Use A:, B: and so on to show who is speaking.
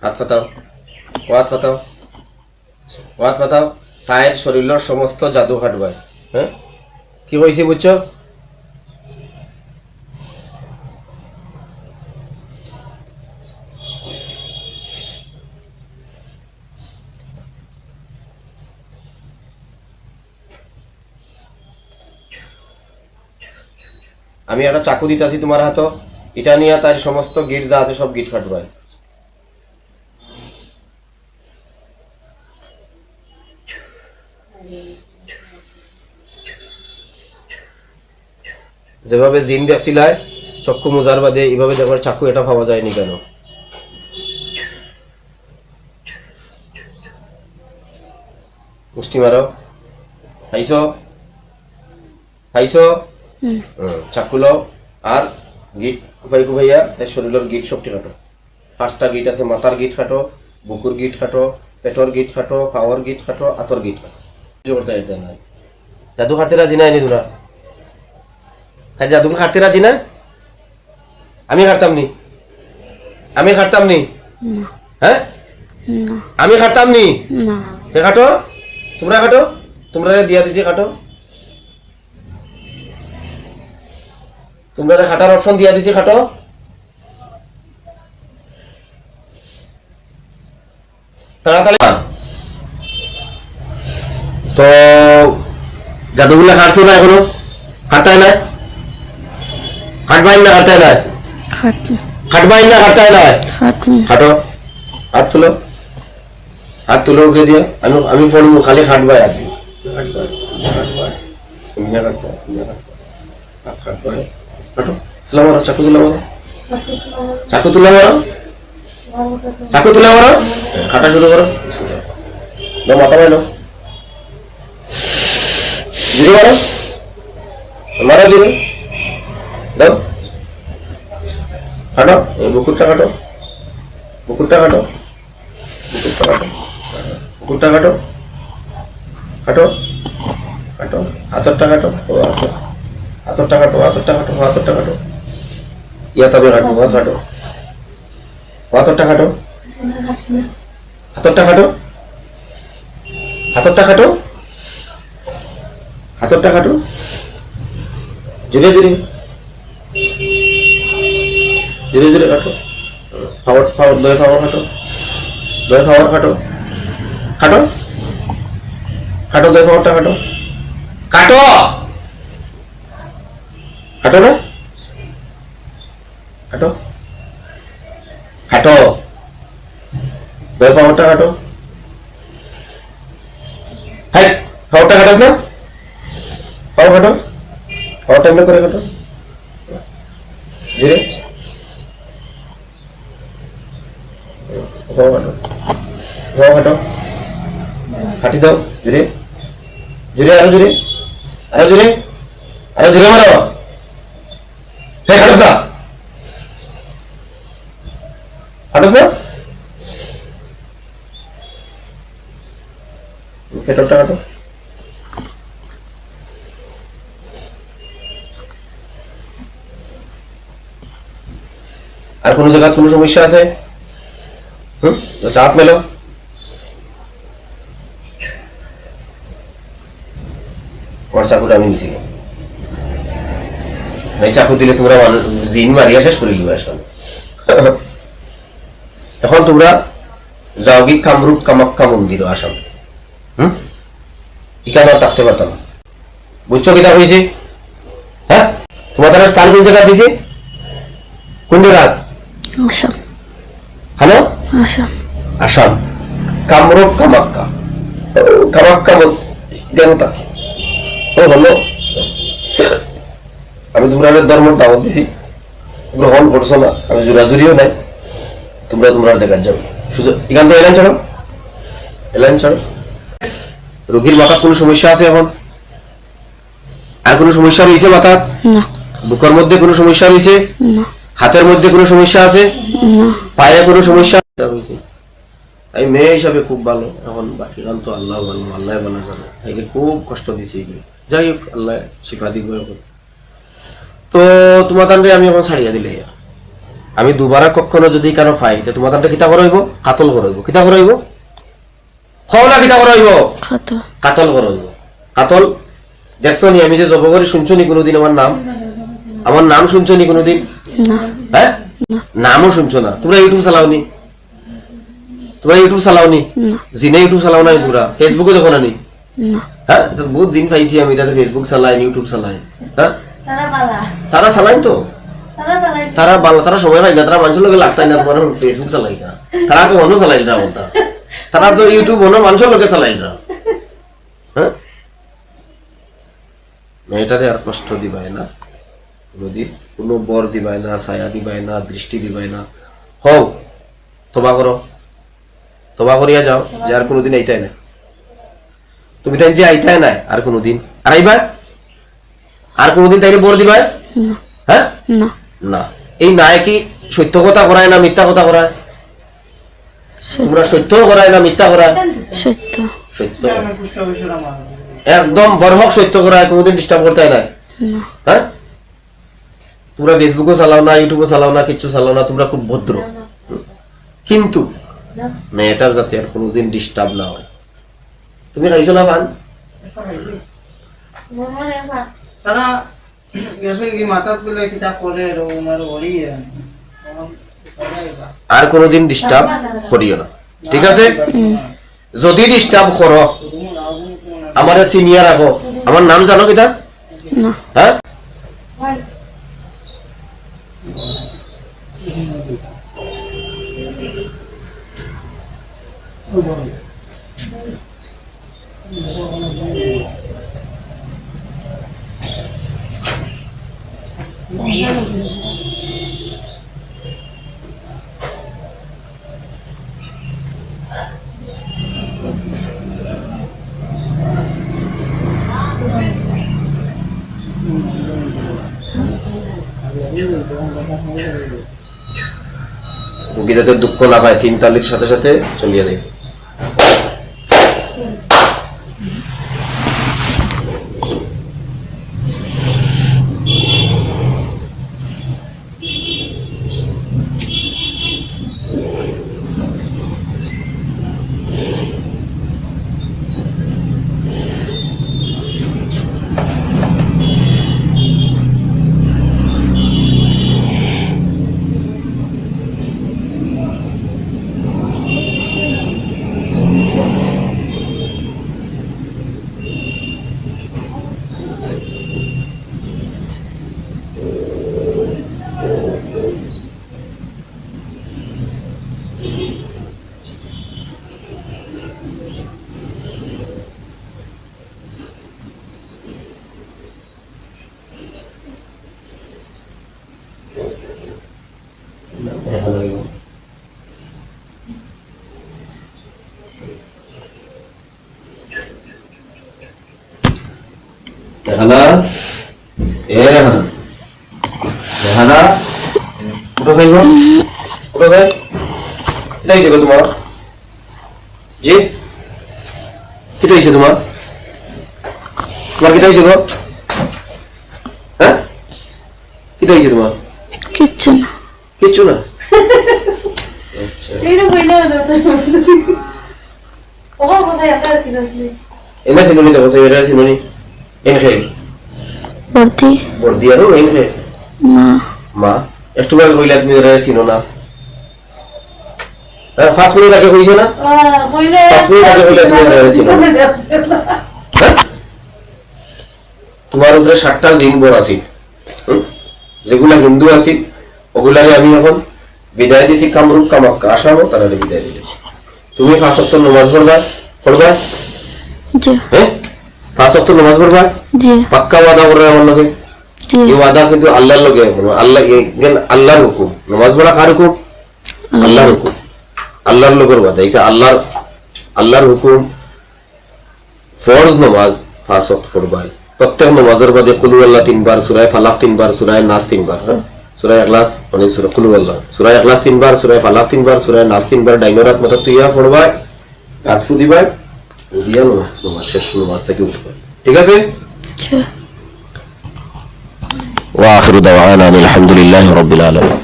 A: হাত পাতাও, হাত পাতাও, হাত পাতাও। তাইর শরীরের সমস্ত জাদু কাটবাই। হ্যাঁ, কি কইছি বুঝছো? আমি একটা চাকু দিতেছি তোমার হাত, এটা নিয়ে তার সমস্ত গিট যা আছে সব গিট কাটবাই। যেভাবে জিন দেখছিলায় চক্ষু মোজার বাদে এইভাবে দেখবার চাকু এটা পাওয়া যায়নি কেন? মুষ্টি মারো, খাইছো খাইছো, চাকু লও আর গিট কুফাই কুফাইয়া তার শরীরের গিট শক্তি কাটো। 5টা গিট আছে, মাথার গিট কাটো, বুকুর গিট কাটো, পেটর গিট কাটো, পাওয়ার গিট কাটো, আতর গিট কাটো। জাদু খাটতে রাজি নাই নি তোরা? জাদু খাটতে রাজি না? আমি খাটতাম নি, আমি খাটতাম নি, হ্যাঁ আমি খাটতাম নি। খাটো, তোমরা খাটো, তোমরা দিয়া দিছি খাটো, তোমরা খাটার অপশন দিয়া দিছি খাটো। তাড়াতাড়ি তো জাদুগুলা খাটছো না এখনো? খাটায় না? খাটবাই না খাটায় না? খাটবাই না খাটায় না? খাটো, হাত তুলো, হাত তুলো উঠে দিয়ে। আমি পড়বো, খালি খাটবাই আর কি। চাকু তুলা মারো, চাকু তুলা মারো, চাকু তুলা মারো, খাটা শুরু করো। মাথা মারো, জিরো মারো, মারো জিরো দাও, কাটো, এই বুকুরটা কাটো, বুকুরটা কাটো, বুকুরটা কাটো, বুকুরটা কাটো, কাটো কাটো, হাতরটা কাটো, হাতরটা কাটো, হাতরটা কাটো, হাতরটা কাটো, ইয়া তবে কাটো, হাত কাটো, হাতরটা কাটো, হাতরটা কাটো, হাতরটা কাটো, হাতরটা কাটো, ধীরে ধীরে ধীরে ধীরে কাটো। পাওয়ার পাওয়ার দয় পাওয়ার কাটো, দয় পাওয়ার কাটো, কাটো কাটো, দয় পাওয়ারটা কাটো, কাটো কাটো না, কাটো কাটো, দয় পাওয়ারটা কাটো। হ্যাঁ, পাওয়ারটা কাটাস না, পাওয়ার কাটো, পাওয়ারটা এমনি করে কাটো, ধীরে কাটো, কাটি দাও, জুড়ে জুড়ে, আরো জুড়ে, আরো জুড়ে, আরো জুড়ে মারো। হ্যাঁ, কাটোস না, কাটোস না, পেটরটা কাটো, আর কোনো জায়গায় কোনো সমস্যা আছে? তো চাপ মেলো, আমার চাকুটা আমি নিছি, এই চাকু দিলে তোমরা জিন মারিয়া শেষ করে দিবে। এখন তোমরা যাও কি কামরূপ কামাখ্যা মন্দির আসাম, এখানে আর থাকতে পারতাম না। বুঝছো কিতা হয়েছে? হ্যাঁ, তোমাদের স্থান কোন জায়গা দিছে? কোন জায়গা? আসাম। হ্যালো, আসাম, আসাম, কামরূপ কামাখ্যা, কামাখ্যা দেবতা। ও হলো, আমি তোমরা ধর্মের দাওয়াত দিছি, গ্রহণ করছো না, আমি জোরাজুরিও নাই। তোমরা তোমরা জায়গায় যাও, শুধু এখান থেকে এলাইন ছাড়ো, এলাইন ছাড়ো। রোগীর মাথার কোনো সমস্যা আছে এখন? আর কোনো সমস্যা রয়েছে মাথার? বুকের মধ্যে কোনো সমস্যা রয়েছে? হাতের মধ্যে কোনো সমস্যা আছে? পায়ে কোনো সমস্যা রয়েছে? তাই মেয়ে হিসাবে খুব ভালো। এখন বাকি গান তো আল্লাহ ভালো, আল্লাহ ভালো জানে। তাইকে খুব কষ্ট দিছে, যাই হোক আল্লাহ শিফা দিব। তো তোমার তান্ডে আমি এখন ছাড়িয়া দিলে আমি দুবারা কখনো যদি কেন পাই তে তোমার তান্তে কিতা করাইব কাতল করাইব কিতা করাইব হও না কিতা করাইব কাতল করাইব কাতল দেখছো নি আমি যে জব করি শুনছো নি কোনোদিন আমার নাম শুনছো নি কোনোদিন
B: না
A: হ্যাঁ নামও শুনছো না তোমরা ইউটিউব চালাওনি জিনে ইউটিউব চালাও না তোমরা ফেসবুকে দেখো না নি
B: না
A: হ্যাঁ তো বহুত দিন পাইছি আমি তাদের ফেসবুক চালাই ইউটিউব চালাই হ্যাঁ তারা চালাই তো তারা বাংলা তারা সময় পাই না তারা মানুষের লোকে লাগতাই না তোমার ফেসবুক চালাই না তারা তো অন্য চালাই না বলতা তারা তো ইউটিউব অন্য মানুষের লোকে চালাই না হ্যাঁ মেয়েটারে আর কষ্ট দিবাই না কোনোদিন কোনো বর দিবাই না ছায়া দিবাই না দৃষ্টি দিবাই না হও তবা করিয়া যাও যে আর কোনোদিন আইতাই না তুমি তাই যে আইতাই নাই আর কোনোদিন আর আইবা আর কোনোদিন তাইলে বর দিবাই হ্যাঁ
B: না
A: না এই নাই কি সত্য কথা করায় না মিথ্যা কথা করায় তোমরা সত্য করায় না মিথ্যা করায়
B: সত্য
A: সত্য একদম বরহক সত্য করায় কোনোদিন ডিস্টার্ব করতে হয় না হ্যাঁ তোমরা ফেসবুকও চালাও না ইউটিউবও চালাও না কিচ্ছু চালাও না তোমরা খুব ভদ্র কিন্তু মেয়েটার যাতে আর কোনোদিন ডিস্টার্ব না হয় তুমি রাইছো না ভান
C: তারা গেছেন কি মাথা তুলে কিতা করে রোমার ওরি
A: আর কোনোদিন ডিস্টার্ব করিও না ঠিক আছে যদি ডিস্টার্ব করো আমার সিনিয়র রাখো আমার নাম জানো কিতা
B: না
A: হ্যাঁ রোগী যাতে দুঃখ না পায় 3 তালির সাথে সাথে চলিয়ে দেয় রেহানা রেহানা উঠো যাইব উঠো যাই কিতা হয়েছে গো তোমার জি কিতা হয়েছে তোমার কিতা হয়েছে গো হ্যাঁ কিতা হয়েছে তোমার
B: কিচ্ছু না
A: কিচ্ছু না এনে সিনুনি দেখো এরা সিনুনি এন খেয়ে বর্দি আরো এন খেয়ে মা একটু আগে কইলা তুমি এরা চিনো না হ্যাঁ 5 মিনিট আগে কইছে না 5 মিনিট আগে কইলা তুমি এরা চিনো না তোমার উপরে 7টা জিন বর আছে যেগুলা হিন্দু আছে ওগুলারে আমি এখন বিদায় দিছি কামরূপ কামাক্কা আসামও তারা বিদায় দিয়েছি তুমি 5 ওয়াক্ত নামাজ পড়বা
B: জি
A: হ্যাঁ 5 ওয়াক্ত নামাজ পড়বা
B: জি
A: পাক্কা ওয়াদা করে আমার লগে
B: জি
A: এই ওয়াদা কিন্তু আল্লাহর লগে আল্লাহ আল্লাহর হুকুম নামাজ পড়া কার হুকুম আল্লাহর হুকুম আল্লাহর লগের ওয়াদা এটা আল্লাহর হুকুম ফরজ নামাজ 5 ওয়াক্ত পড়বা প্রত্যেক নামাজের বাদে কুলু আল্লাহ 3 বার সূরা ফালাক 3 বার সূরা নাস 3 বার হ্যাঁ সূরা ইখলাস মানে সূরা কুলু আল্লাহ সূরা ইখলাস 3 বার সূরা ফালাক 3 বার সূরা নাস 3 বার ডাইনরাত মত তুইয়া পড়বা আতফু দিবা ওদিয়া নামাজ শেষ নামাজ থেকে উঠবা ঠিক আছে
B: আচ্ছা
A: ওয়া আখিরু দাওয়ানা আলহামদুলিল্লাহি রাব্বিল আলামিন